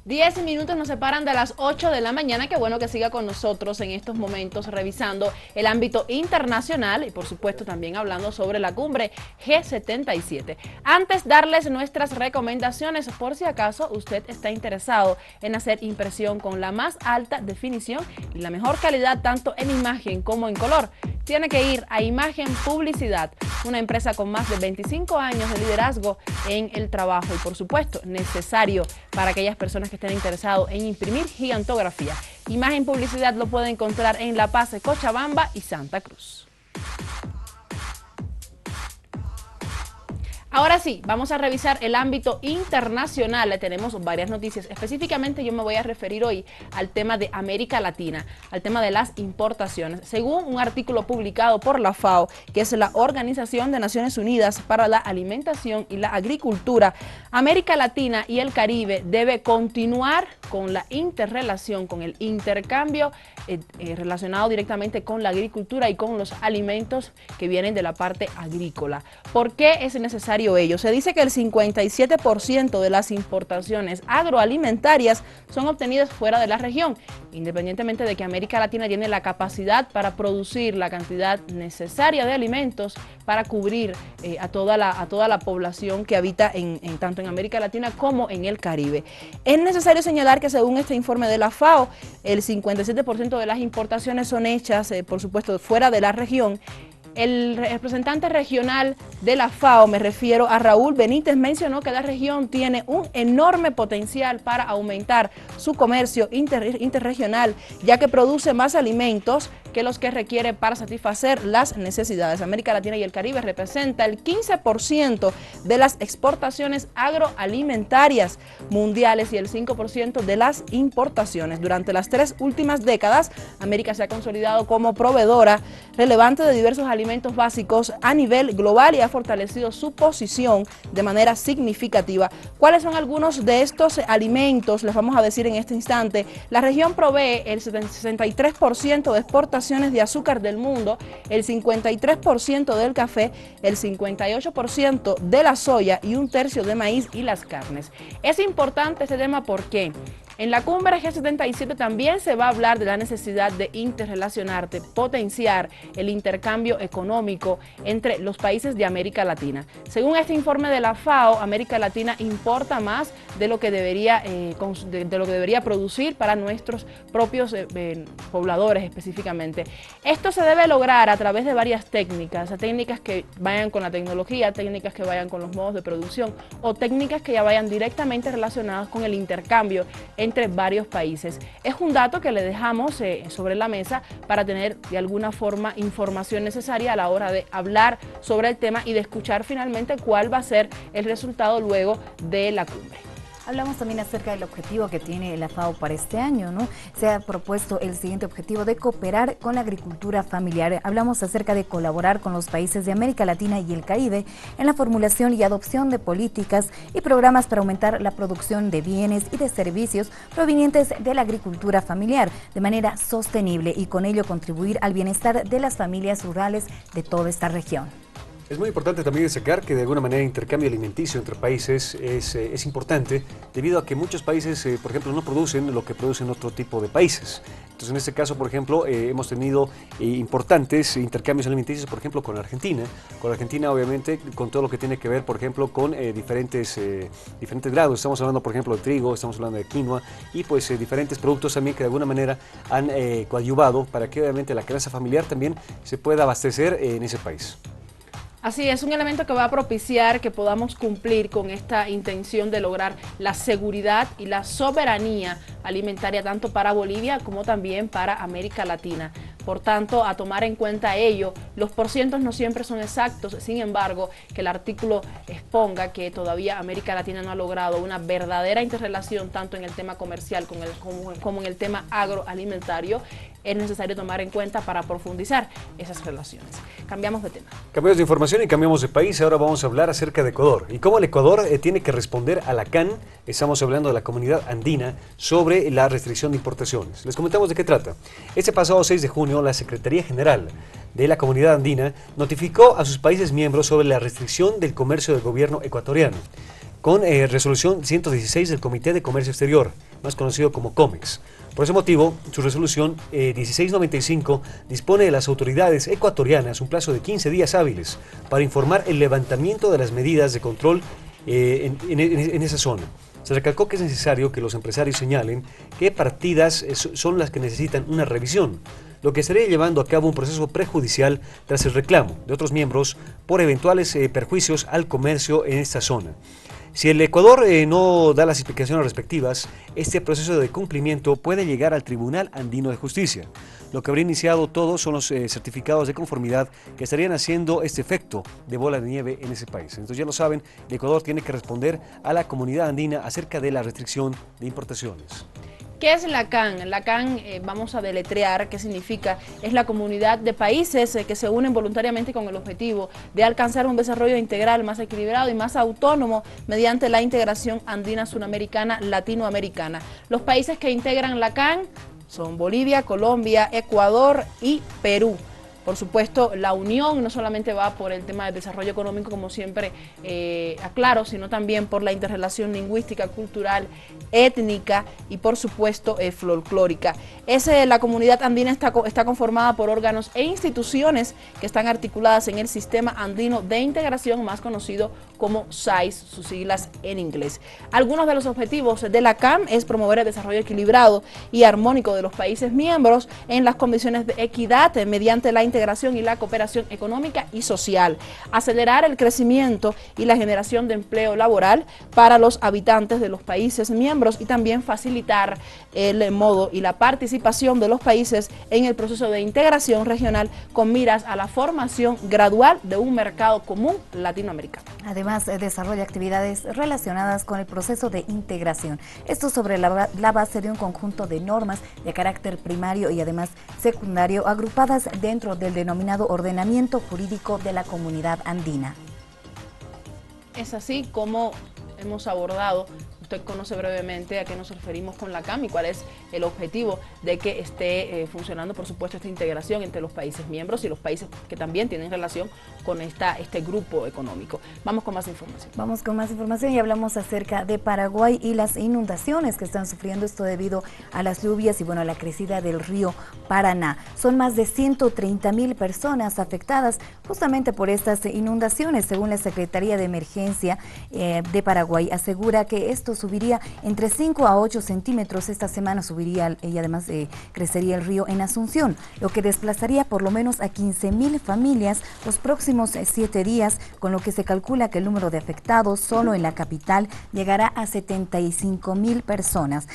10 minutos nos separan de las 8 de la mañana. Qué bueno que siga con nosotros en estos momentos revisando el ámbito internacional y por supuesto también hablando sobre la cumbre G77. Antes darles nuestras recomendaciones, por si acaso usted está interesado en hacer impresión con la más alta definición y la mejor calidad tanto en imagen como en color. Tiene que ir a Imagen Publicidad, una empresa con más de 25 años de liderazgo en el trabajo y por supuesto necesario para aquellas personas que estén interesados en imprimir gigantografía. Imagen Publicidad lo puede encontrar en La Paz, Cochabamba y Santa Cruz. Ahora sí, vamos a revisar el ámbito internacional. Tenemos varias noticias. Específicamente yo me voy a referir hoy al tema de América Latina, al tema de las importaciones. Según un artículo publicado por la FAO, que es la Organización de Naciones Unidas para la Alimentación y la Agricultura, América Latina y el Caribe debe continuar con la interrelación, con el intercambio relacionado directamente con la agricultura y con los alimentos que vienen de la parte agrícola. ¿Por qué es necesario ello? Se dice que el 57% de las importaciones agroalimentarias son obtenidas fuera de la región, independientemente de que América Latina tiene la capacidad para producir la cantidad necesaria de alimentos para cubrir a toda la población que habita tanto en América Latina como en el Caribe. Es necesario señalar que según este informe de la FAO, el 57% de las importaciones son hechas, por supuesto, fuera de la región. El representante regional de la FAO, me refiero a Raúl Benítez, mencionó que la región tiene un enorme potencial para aumentar su comercio interregional, ya que produce más alimentos que los que requiere para satisfacer las necesidades. América Latina y el Caribe representa el 15% de las exportaciones agroalimentarias mundiales y el 5% de las importaciones. Durante las 3 últimas décadas, América se ha consolidado como proveedora relevante de diversos alimentos básicos a nivel global y ha fortalecido su posición de manera significativa. ¿Cuáles son algunos de estos alimentos? Les vamos a decir en este instante. La región provee el 63% de exportaciones de azúcar del mundo, el 53% del café, el 58% de la soya y 1/3 de maíz y las carnes. Es importante este tema porque en la cumbre G77 también se va a hablar de la necesidad de interrelacionarte, potenciar el intercambio económico entre los países de América Latina. Según este informe de la FAO, América Latina importa más de lo que debería, producir para nuestros propios pobladores específicamente. Esto se debe lograr a través de varias técnicas que vayan con la tecnología, técnicas que vayan con los modos de producción o técnicas que ya vayan directamente relacionadas con el intercambio entre varios países. Es un dato que le dejamos sobre la mesa para tener de alguna forma información necesaria a la hora de hablar sobre el tema y de escuchar finalmente cuál va a ser el resultado luego de la cumbre. Hablamos también acerca del objetivo que tiene la FAO para este año, ¿no? Se ha propuesto el siguiente objetivo de cooperar con la agricultura familiar. Hablamos acerca de colaborar con los países de América Latina y el Caribe en la formulación y adopción de políticas y programas para aumentar la producción de bienes y de servicios provenientes de la agricultura familiar de manera sostenible y con ello contribuir al bienestar de las familias rurales de toda esta región. Es muy importante también destacar que de alguna manera el intercambio alimenticio entre países es importante debido a que muchos países, por ejemplo, no producen lo que producen otro tipo de países. Entonces, en este caso, por ejemplo, hemos tenido importantes intercambios alimenticios, por ejemplo, con Argentina. Con Argentina, obviamente, con todo lo que tiene que ver, por ejemplo, con diferentes grados. Estamos hablando, por ejemplo, de trigo, estamos hablando de quinoa y pues diferentes productos también que de alguna manera han coadyuvado para que obviamente la canasta familiar también se pueda abastecer en ese país. Así es, un elemento que va a propiciar que podamos cumplir con esta intención de lograr la seguridad y la soberanía alimentaria tanto para Bolivia como también para América Latina. Por tanto, a tomar en cuenta ello, los porcientos no siempre son exactos, sin embargo, que el artículo exponga que todavía América Latina no ha logrado una verdadera interrelación tanto en el tema comercial como en el tema agroalimentario, es necesario tomar en cuenta para profundizar esas relaciones. Cambiamos de tema. Cambiamos de información y cambiamos de país. Ahora vamos a hablar acerca de Ecuador y cómo el Ecuador tiene que responder a la CAN. Estamos hablando de la Comunidad Andina sobre la restricción de importaciones. Les comentamos de qué trata. Este pasado 6 de junio, la Secretaría General de la Comunidad Andina notificó a sus países miembros sobre la restricción del comercio del gobierno ecuatoriano. con resolución 116 del Comité de Comercio Exterior, más conocido como COMEX. Por ese motivo, su resolución 1695 dispone de las autoridades ecuatorianas un plazo de 15 días hábiles para informar el levantamiento de las medidas de control en esa zona. Se recalcó que es necesario que los empresarios señalen qué partidas son las que necesitan una revisión, lo que estaría llevando a cabo un proceso prejudicial tras el reclamo de otros miembros por eventuales perjuicios al comercio en esta zona. Si el Ecuador no da las explicaciones respectivas, este proceso de cumplimiento puede llegar al Tribunal Andino de Justicia. Lo que habría iniciado todo son los certificados de conformidad que estarían haciendo este efecto de bola de nieve en ese país. Entonces ya lo saben, el Ecuador tiene que responder a la comunidad andina acerca de la restricción de importaciones. ¿Qué es la CAN? La CAN, vamos a deletrear qué significa. Es la comunidad de países que se unen voluntariamente con el objetivo de alcanzar un desarrollo integral más equilibrado y más autónomo mediante la integración andina, sudamericana, latinoamericana. Los países que integran la CAN son Bolivia, Colombia, Ecuador y Perú. Por supuesto, la unión no solamente va por el tema del desarrollo económico, como siempre aclaro, sino también por la interrelación lingüística, cultural, étnica y, por supuesto, folclórica. La comunidad andina está conformada por órganos e instituciones que están articuladas en el Sistema Andino de Integración, más conocido como SAIS, sus siglas en inglés. Algunos de los objetivos de la CAM es promover el desarrollo equilibrado y armónico de los países miembros en las condiciones de equidad mediante la integración y la cooperación económica y social, acelerar el crecimiento y la generación de empleo laboral para los habitantes de los países miembros y también facilitar el modo y la participación de los países en el proceso de integración regional con miras a la formación gradual de un mercado común latinoamericano. Además, desarrolla actividades relacionadas con el proceso de integración. Esto sobre la base de un conjunto de normas de carácter primario y además secundario agrupadas dentro del denominado ordenamiento jurídico de la comunidad andina. Es así como hemos abordado. Usted conoce brevemente a qué nos referimos con la CAM y cuál es el objetivo de que esté funcionando, por supuesto, esta integración entre los países miembros y los países que también tienen relación con este grupo económico. Vamos con más información. Vamos con más información y hablamos acerca de Paraguay y las inundaciones que están sufriendo esto debido a las lluvias y a la crecida del río Paraná. Son más de 130.000 personas afectadas justamente por estas inundaciones, según la Secretaría de Emergencia de Paraguay. Asegura que esto subiría entre 5 a 8 centímetros. Esta semana subiría y además crecería el río en Asunción, lo que desplazaría por lo menos a 15.000 familias los próximos 7 días, con lo que se calcula que el número de afectados solo en la capital llegará a 75.000 personas.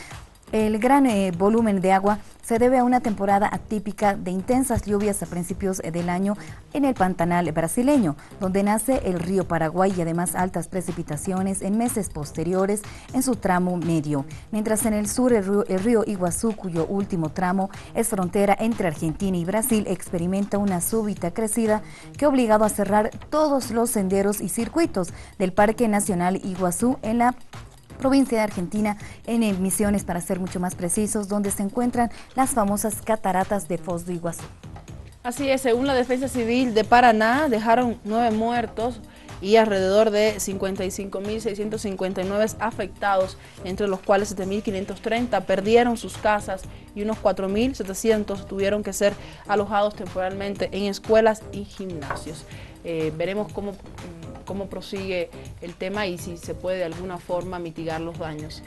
El gran volumen de agua se debe a una temporada atípica de intensas lluvias a principios del año en el Pantanal brasileño, donde nace el río Paraguay y además altas precipitaciones en meses posteriores en su tramo medio. Mientras en el sur el río Iguazú, cuyo último tramo es frontera entre Argentina y Brasil, experimenta una súbita crecida que ha obligado a cerrar todos los senderos y circuitos del Parque Nacional Iguazú en la provincia de Argentina, en Misiones para ser mucho más precisos, donde se encuentran las famosas cataratas de Foz do Iguazú. Así es, según la Defensa Civil de Paraná, dejaron 9 muertos y alrededor de 55.659 afectados, entre los cuales 7.530 perdieron sus casas y unos 4.700 tuvieron que ser alojados temporalmente en escuelas y gimnasios. Veremos cómo prosigue el tema y si se puede de alguna forma mitigar los daños.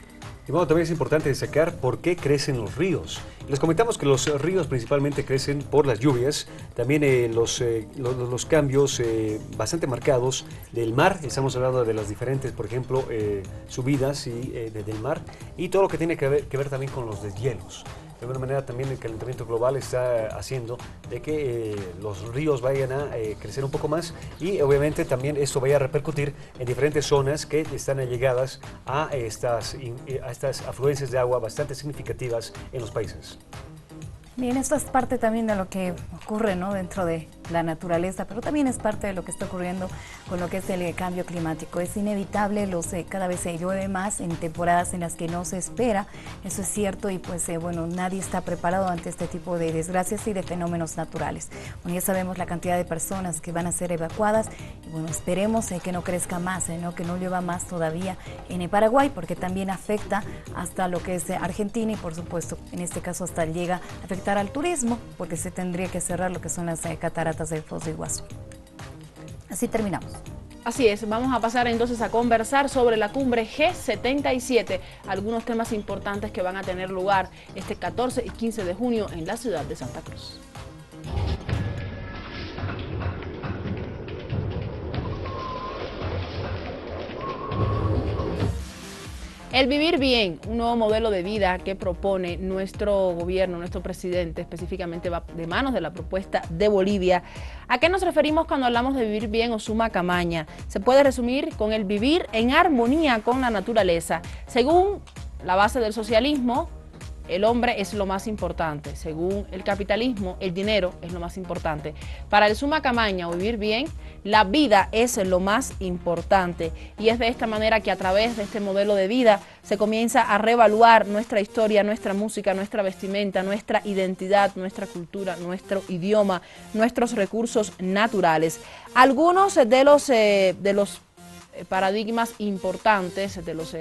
Y bueno, también es importante destacar por qué crecen los ríos. Les comentamos que los ríos principalmente crecen por las lluvias, también los cambios bastante marcados del mar. Estamos hablando de las diferentes, por ejemplo, subidas del mar y todo lo que tiene que ver también con los deshielos. De alguna manera también el calentamiento global está haciendo de que los ríos vayan a crecer un poco más y obviamente también esto vaya a repercutir en diferentes zonas que están allegadas a estas afluencias de agua bastante significativas en los países. Bien, esto es parte también de lo que ocurre, ¿no?, dentro de la naturaleza, pero también es parte de lo que está ocurriendo con lo que es el cambio climático. Es inevitable, cada vez se llueve más en temporadas en las que no se espera, eso es cierto, y pues bueno, nadie está preparado ante este tipo de desgracias y de fenómenos naturales. Bueno, ya sabemos la cantidad de personas que van a ser evacuadas, y bueno, esperemos que no crezca más, ¿no?, que no llueva más todavía en el Paraguay, porque también afecta hasta lo que es Argentina y por supuesto, en este caso hasta llega a afectar al turismo, porque se tendría que cerrar lo que son las cataratas del Foz de Iguazú. Así terminamos. Así es, vamos a pasar entonces a conversar sobre la cumbre G77, algunos temas importantes que van a tener lugar este 14 y 15 de junio en la ciudad de Santa Cruz. El vivir bien, un nuevo modelo de vida que propone nuestro gobierno, nuestro presidente, específicamente va de manos de la propuesta de Bolivia. ¿A qué nos referimos cuando hablamos de vivir bien o suma camaña? Se puede resumir con el vivir en armonía con la naturaleza. Según la base del socialismo, el hombre es lo más importante. Según el capitalismo, el dinero es lo más importante. Para el suma camaña o vivir bien, la vida es lo más importante. Y es de esta manera que a través de este modelo de vida se comienza a reevaluar nuestra historia, nuestra música, nuestra vestimenta, nuestra identidad, nuestra cultura, nuestro idioma, nuestros recursos naturales. Algunos de los paradigmas importantes, de los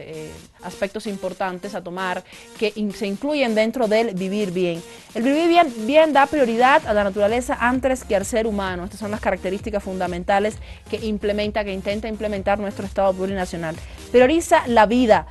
aspectos importantes a tomar que se incluyen dentro del vivir bien. El vivir bien da prioridad a la naturaleza antes que al ser humano. Estas son las características fundamentales que intenta implementar nuestro Estado plurinacional. Prioriza la vida.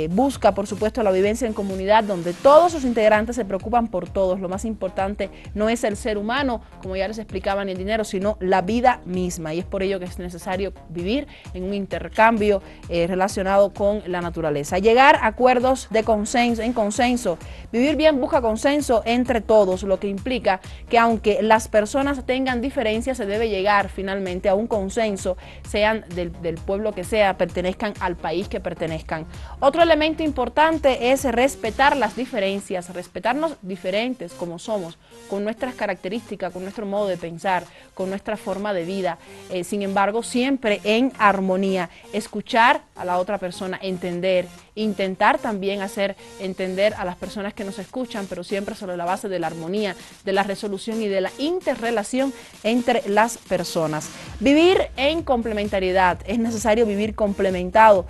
Busca, por supuesto, la vivencia en comunidad donde todos sus integrantes se preocupan por todos. Lo más importante no es el ser humano, como ya les explicaba, ni el dinero, sino la vida misma. Y es por ello que es necesario vivir en un intercambio relacionado con la naturaleza. Llegar a acuerdos de consenso. Vivir bien busca consenso entre todos, lo que implica que aunque las personas tengan diferencias, se debe llegar finalmente a un consenso, sean del pueblo que sea, pertenezcan al país que pertenezcan. Otro elemento importante es respetar las diferencias, respetarnos diferentes como somos, con nuestras características, con nuestro modo de pensar, con nuestra forma de vida. Sin embargo, siempre en armonía, escuchar a la otra persona, entender, intentar también hacer entender a las personas que nos escuchan, pero siempre sobre la base de la armonía, de la resolución y de la interrelación entre las personas. Vivir en complementariedad, es necesario vivir complementados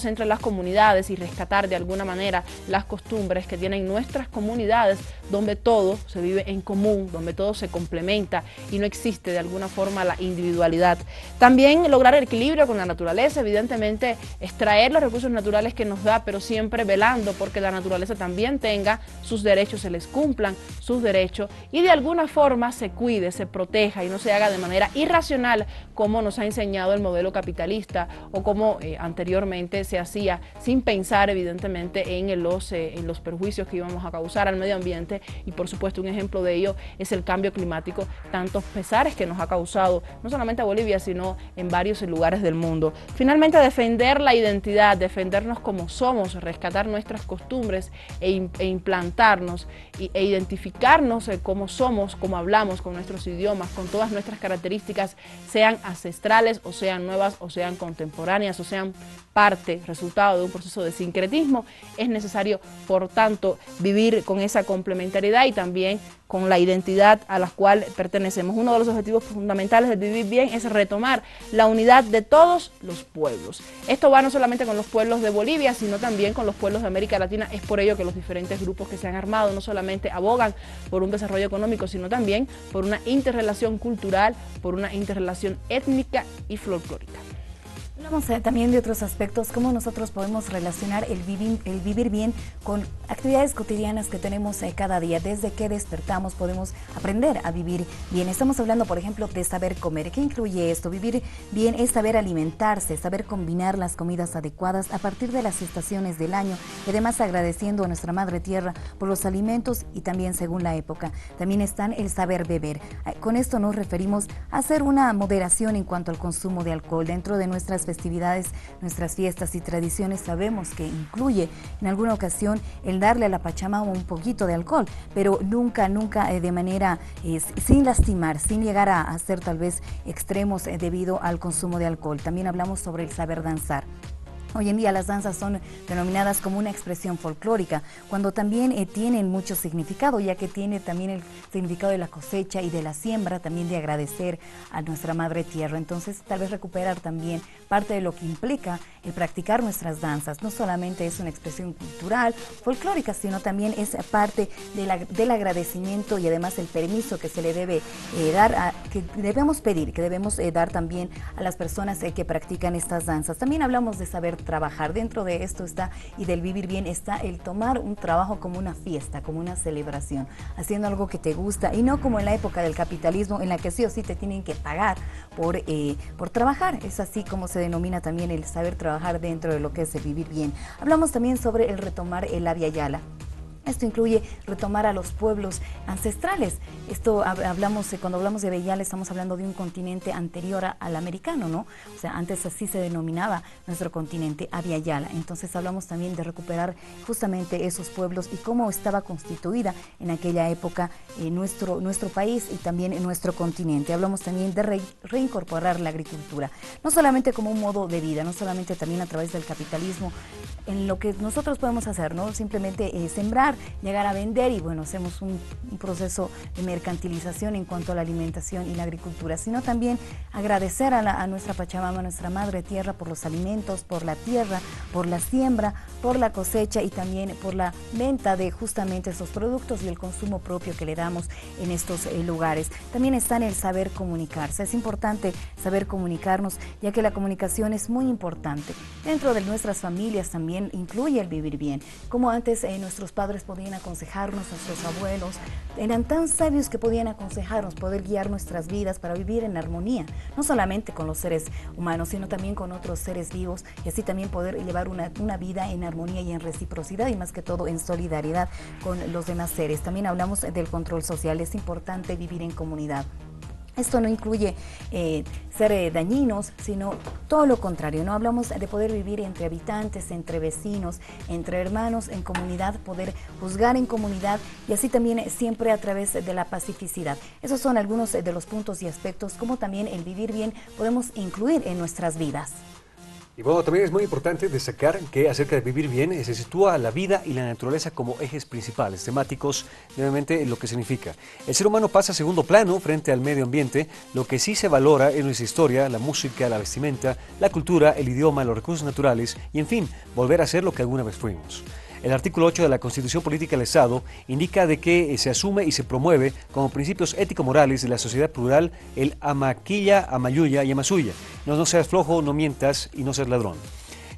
entre las comunidades y rescatar de alguna manera las costumbres que tienen nuestras comunidades, donde todo se vive en común, donde todo se complementa y no existe de alguna forma la individualidad. También lograr el equilibrio con la naturaleza, evidentemente extraer los recursos naturales que nos da, pero siempre velando porque la naturaleza también tenga sus derechos, se les cumplan sus derechos y de alguna forma se cuide, se proteja y no se haga de manera irracional como nos ha enseñado el modelo capitalista o como anteriormente se hacía sin pensar evidentemente en los perjuicios que íbamos a causar al medio ambiente. Y por supuesto un ejemplo de ello es el cambio climático, tantos pesares que nos ha causado no solamente a Bolivia sino en varios lugares del mundo. Finalmente defender la identidad, defendernos como somos, rescatar nuestras costumbres e implantarnos e identificarnos como somos, como hablamos, con nuestros idiomas, con todas nuestras características, sean ancestrales o sean nuevas o sean contemporáneas o sean resultado de un proceso de sincretismo. Es necesario, por tanto, vivir con esa complementariedad y también con la identidad a la cual pertenecemos. Uno de los objetivos fundamentales del vivir bien es retomar la unidad de todos los pueblos. Esto va no solamente con los pueblos de Bolivia, sino también con los pueblos de América Latina. Es por ello que los diferentes grupos que se han armado no solamente abogan por un desarrollo económico, sino también por una interrelación cultural, por una interrelación étnica y folclórica. Hablamos también de otros aspectos, cómo nosotros podemos relacionar el vivir bien con actividades cotidianas que tenemos cada día. Desde que despertamos podemos aprender a vivir bien. Estamos hablando, por ejemplo, de saber comer. ¿Qué incluye esto? Vivir bien es saber alimentarse, saber combinar las comidas adecuadas a partir de las estaciones del año y además agradeciendo a nuestra madre tierra por los alimentos y también según la época. También están el saber beber. Con esto nos referimos a hacer una moderación en cuanto al consumo de alcohol dentro de nuestras festividades, nuestras fiestas y tradiciones sabemos que incluye en alguna ocasión el darle a la Pachamama un poquito de alcohol, pero nunca de manera sin lastimar, sin llegar a ser tal vez extremos debido al consumo de alcohol. También hablamos sobre el saber danzar. Hoy en día las danzas son denominadas como una expresión folclórica, cuando también tienen mucho significado, ya que tiene también el significado de la cosecha y de la siembra, también de agradecer a nuestra madre tierra. Entonces, tal vez recuperar también parte de lo que implica el practicar nuestras danzas. No solamente es una expresión cultural, folclórica, sino también es parte del agradecimiento y además el permiso que se le debe dar, que debemos pedir, que debemos dar también a las personas que practican estas danzas. También hablamos de saber trabajar. Dentro de esto está, y del vivir bien, está el tomar un trabajo como una fiesta, como una celebración, haciendo algo que te gusta y no como en la época del capitalismo en la que sí o sí te tienen que pagar por trabajar. Es así como se denomina también el saber trabajar dentro de lo que es el vivir bien. Hablamos también sobre el retomar el Abya Yala. Esto incluye retomar a los pueblos ancestrales. Esto cuando hablamos de Abya Yala estamos hablando de un continente anterior al americano, ¿no? O sea, antes así se denominaba nuestro continente, Abya Yala. Entonces hablamos también de recuperar justamente esos pueblos y cómo estaba constituida en aquella época nuestro país y también en nuestro continente. Hablamos también de reincorporar la agricultura, no solamente como un modo de vida, no solamente también a través del capitalismo, en lo que nosotros podemos hacer, ¿no? Simplemente sembrar, llegar a vender y bueno, hacemos un proceso de mercantilización en cuanto a la alimentación y la agricultura, sino también agradecer a nuestra Pachamama, a nuestra madre tierra, por los alimentos, por la tierra, por la siembra, por la cosecha y también por la venta de justamente esos productos y el consumo propio que le damos en estos lugares. También está en el saber comunicarse. Es importante saber comunicarnos, ya que la comunicación es muy importante. Dentro de nuestras familias también incluye el vivir bien. Como antes nuestros padres podían aconsejarnos, nuestros abuelos eran tan sabios que podían aconsejarnos, poder guiar nuestras vidas para vivir en armonía, no solamente con los seres humanos, sino también con otros seres vivos, y así también poder llevar una vida en armonía y en reciprocidad, y más que todo en solidaridad con los demás seres. También hablamos del control social. Es importante vivir en comunidad. Esto no incluye ser dañinos, sino todo lo contrario, ¿no? Hablamos de poder vivir entre habitantes, entre vecinos, entre hermanos, en comunidad, poder juzgar en comunidad y así también siempre a través de la pacificidad. Esos son algunos de los puntos y aspectos como también el vivir bien podemos incluir en nuestras vidas. Y bueno, también es muy importante destacar que acerca de vivir bien se sitúa la vida y la naturaleza como ejes principales, temáticos, nuevamente lo que significa. El ser humano pasa a segundo plano frente al medio ambiente. Lo que sí se valora es nuestra historia, la música, la vestimenta, la cultura, el idioma, los recursos naturales y, en fin, volver a ser lo que alguna vez fuimos. El artículo 8 de la Constitución Política del Estado indica de que se asume y se promueve como principios ético-morales de la sociedad plural el amaquilla, amayuya y amasuya. No seas flojo, no mientas y no seas ladrón.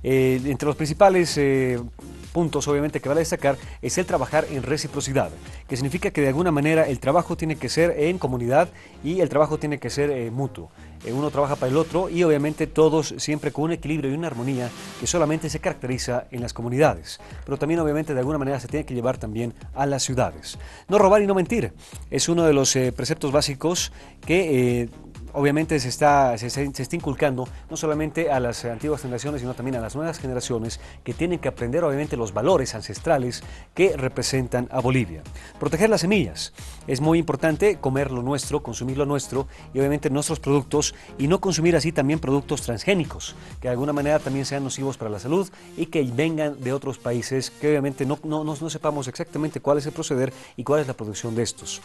Entre los principales puntos, obviamente, que vale destacar es el trabajar en reciprocidad, que significa que de alguna manera el trabajo tiene que ser en comunidad y el trabajo tiene que ser mutuo. Uno trabaja para el otro y obviamente todos siempre con un equilibrio y una armonía que solamente se caracteriza en las comunidades, pero también obviamente de alguna manera se tiene que llevar también a las ciudades. No robar y no mentir es uno de los preceptos básicos que obviamente se está inculcando no solamente a las antiguas generaciones, sino también a las nuevas generaciones que tienen que aprender obviamente los valores ancestrales que representan a Bolivia. Proteger las semillas. Es muy importante comer lo nuestro, consumir lo nuestro y obviamente nuestros productos y no consumir así también productos transgénicos que de alguna manera también sean nocivos para la salud y que vengan de otros países que obviamente no sepamos exactamente cuál es el proceder y cuál es la producción de estos.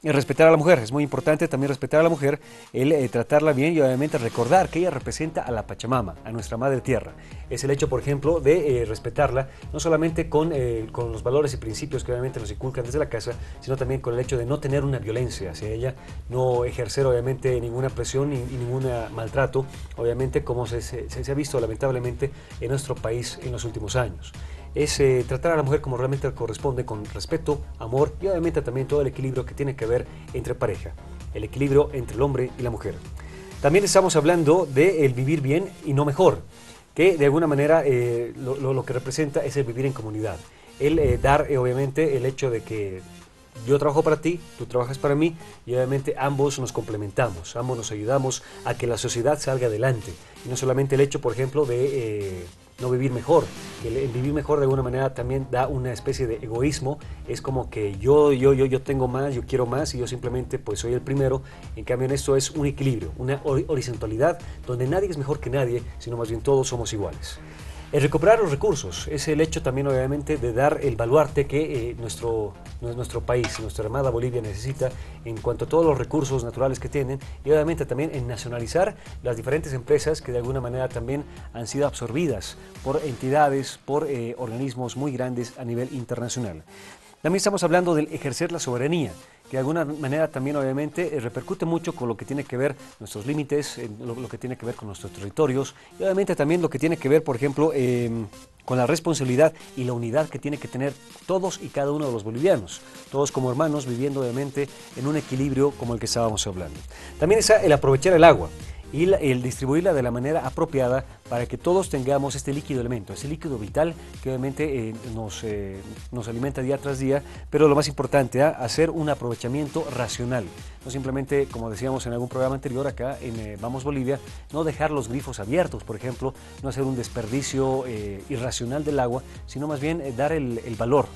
Respetar a la mujer, es muy importante también respetar a la mujer, el tratarla bien y obviamente recordar que ella representa a la Pachamama, a nuestra madre tierra. Es el hecho, por ejemplo, de respetarla, no solamente con los valores y principios que obviamente nos inculcan desde la casa, sino también con el hecho de no tener una violencia hacia ella, no ejercer obviamente ninguna presión ni ningún maltrato, obviamente como se ha visto lamentablemente en nuestro país en los últimos años. Es tratar a la mujer como realmente corresponde, con respeto, amor y obviamente también todo el equilibrio que tiene que haber entre pareja, el equilibrio entre el hombre y la mujer. También estamos hablando de el vivir bien y no mejor, que de alguna manera lo que representa es el vivir en comunidad, el dar obviamente el hecho de que yo trabajo para ti, tú trabajas para mí y obviamente ambos nos complementamos, ambos nos ayudamos a que la sociedad salga adelante. Y no solamente el hecho, por ejemplo, de no vivir mejor. El vivir mejor de alguna manera también da una especie de egoísmo. Es como que yo tengo más, yo quiero más y yo simplemente pues soy el primero. En cambio en esto es un equilibrio, una horizontalidad donde nadie es mejor que nadie, sino más bien todos somos iguales. El recuperar los recursos es el hecho también obviamente de dar el baluarte que nuestro país, nuestra amada Bolivia necesita en cuanto a todos los recursos naturales que tienen y obviamente también en nacionalizar las diferentes empresas que de alguna manera también han sido absorbidas por entidades, por organismos muy grandes a nivel internacional. También estamos hablando del ejercer la soberanía, que de alguna manera también obviamente repercute mucho con lo que tiene que ver nuestros límites, lo que tiene que ver con nuestros territorios y obviamente también lo que tiene que ver, por ejemplo, con la responsabilidad y la unidad que tiene que tener todos y cada uno de los bolivianos, todos como hermanos viviendo obviamente en un equilibrio como el que estábamos hablando. También está el aprovechar el agua y el distribuirla de la manera apropiada para que todos tengamos este líquido elemento, ese líquido vital que obviamente nos alimenta día tras día, pero lo más importante, hacer un aprovechamiento racional. No simplemente, como decíamos en algún programa anterior acá en Vamos Bolivia, no dejar los grifos abiertos, por ejemplo, no hacer un desperdicio irracional del agua, sino más bien dar el valor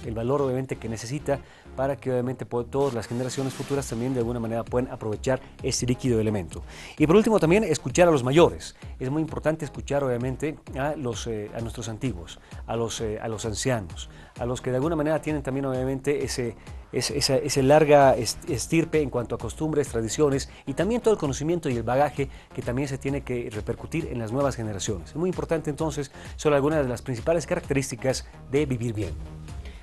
obviamente que necesita para que obviamente todas las generaciones futuras también de alguna manera puedan aprovechar este líquido elemento. Y por último también escuchar a los mayores. Es muy importante escuchar obviamente a nuestros antiguos, a los ancianos, a los que de alguna manera tienen también obviamente esa larga estirpe en cuanto a costumbres, tradiciones y también todo el conocimiento y el bagaje que también se tiene que repercutir en las nuevas generaciones. Es muy importante entonces, son algunas de las principales características de vivir bien.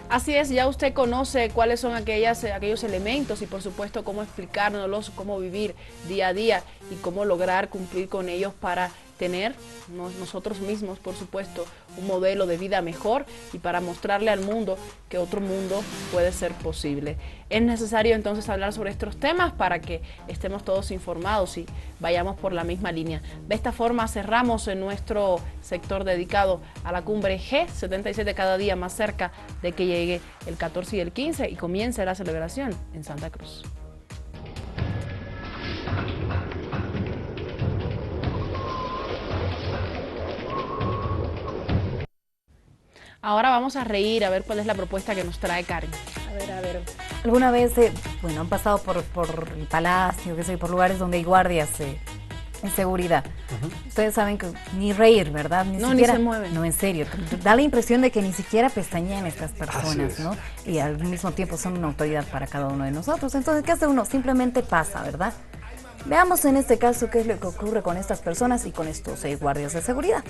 Así es, ya usted conoce cuáles son aquellos elementos y por supuesto cómo explicárnoslos, cómo vivir día a día y cómo lograr cumplir con ellos para tener nosotros mismos, por supuesto, un modelo de vida mejor y para mostrarle al mundo que otro mundo puede ser posible. Es necesario entonces hablar sobre estos temas para que estemos todos informados y vayamos por la misma línea. De esta forma cerramos en nuestro sector dedicado a la cumbre G77, cada día más cerca de que llegue el 14 y el 15 y comience la celebración en Santa Cruz. Ahora vamos a reír, a ver cuál es la propuesta que nos trae Karen. A ver. ¿Alguna vez, han pasado por el palacio, por lugares donde hay guardias en seguridad? Ustedes saben que ni reír, ¿verdad? Ni se mueven. No, en serio. Da la impresión de que ni siquiera pestañean estas personas, ¿no? Y al mismo tiempo son una autoridad para cada uno de nosotros. Entonces, ¿qué hace uno? Simplemente pasa, ¿verdad? Veamos en este caso qué es lo que ocurre con estas personas y con estos guardias de seguridad.